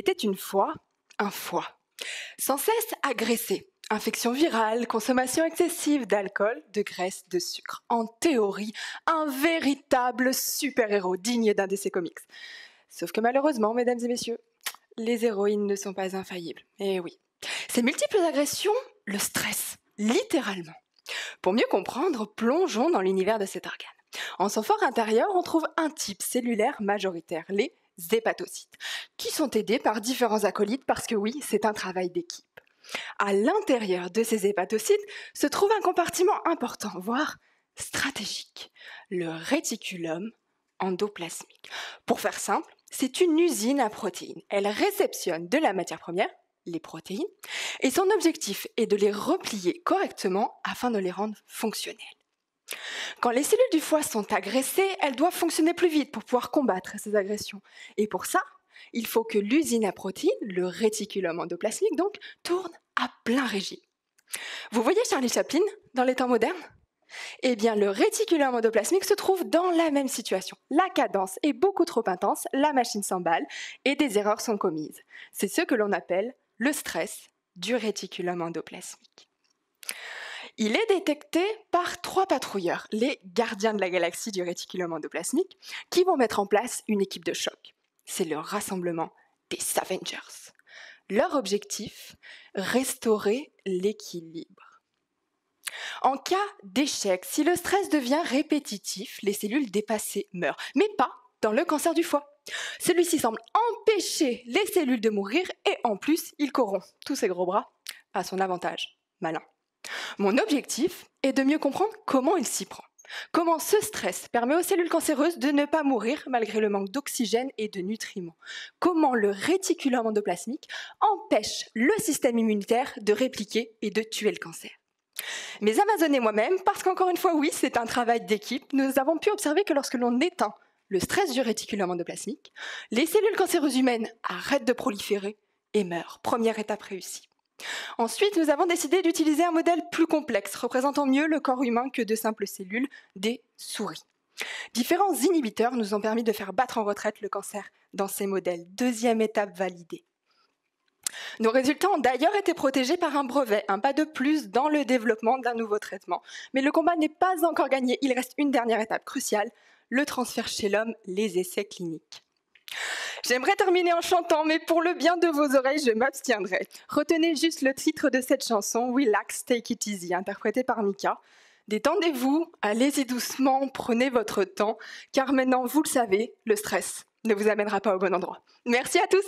était une fois un foie, sans cesse agressé. Infection virale, consommation excessive d'alcool, de graisse, de sucre. En théorie, un véritable super-héros digne d'un d'essai comics. Sauf que malheureusement, mesdames et messieurs, les héroïnes ne sont pas infaillibles. Eh oui. Ces multiples agressions le stressent, littéralement. Pour mieux comprendre, plongeons dans l'univers de cet organe. En son fort intérieur, on trouve un type cellulaire majoritaire, les hépatocytes, qui sont aidés par différents acolytes parce que oui, c'est un travail d'équipe. À l'intérieur de ces hépatocytes se trouve un compartiment important, voire stratégique, le réticulum endoplasmique. Pour faire simple, c'est une usine à protéines. Elle réceptionne de la matière première, les protéines, et son objectif est de les replier correctement afin de les rendre fonctionnelles. Quand les cellules du foie sont agressées, elles doivent fonctionner plus vite pour pouvoir combattre ces agressions. Et pour ça, il faut que l'usine à protéines, le réticulum endoplasmique donc, tourne à plein régime. Vous voyez Charlie Chaplin dans les temps modernes ? Eh bien, le réticulum endoplasmique se trouve dans la même situation. La cadence est beaucoup trop intense, la machine s'emballe et des erreurs sont commises. C'est ce que l'on appelle le stress du réticulum endoplasmique. Il est détecté par 3 patrouilleurs, les gardiens de la galaxie du réticulum endoplasmique, qui vont mettre en place une équipe de choc. C'est le rassemblement des Avengers. Leur objectif, restaurer l'équilibre. En cas d'échec, si le stress devient répétitif, les cellules dépassées meurent, mais pas dans le cancer du foie. Celui-ci semble empêcher les cellules de mourir et en plus, il corrompt tous ses gros bras à son avantage. Malin. Mon objectif est de mieux comprendre comment il s'y prend. Comment ce stress permet aux cellules cancéreuses de ne pas mourir malgré le manque d'oxygène et de nutriments. Comment le réticulum endoplasmique empêche le système immunitaire de répliquer et de tuer le cancer. Mes Amazones et moi-même, parce qu'encore une fois, oui, c'est un travail d'équipe, nous avons pu observer que lorsque l'on éteint le stress du réticulum endoplasmique, les cellules cancéreuses humaines arrêtent de proliférer et meurent. Première étape réussie. Ensuite, nous avons décidé d'utiliser un modèle plus complexe, représentant mieux le corps humain que de simples cellules, des souris. Différents inhibiteurs nous ont permis de faire battre en retraite le cancer dans ces modèles. Deuxième étape validée. Nos résultats ont d'ailleurs été protégés par un brevet, un pas de plus dans le développement d'un nouveau traitement. Mais le combat n'est pas encore gagné, il reste une dernière étape cruciale, le transfert chez l'homme, les essais cliniques. J'aimerais terminer en chantant, mais pour le bien de vos oreilles, je m'abstiendrai. Retenez juste le titre de cette chanson, Relax, Take It Easy, interprétée par Mika. Détendez-vous, allez-y doucement, prenez votre temps, car maintenant, vous le savez, le stress ne vous amènera pas au bon endroit. Merci à tous.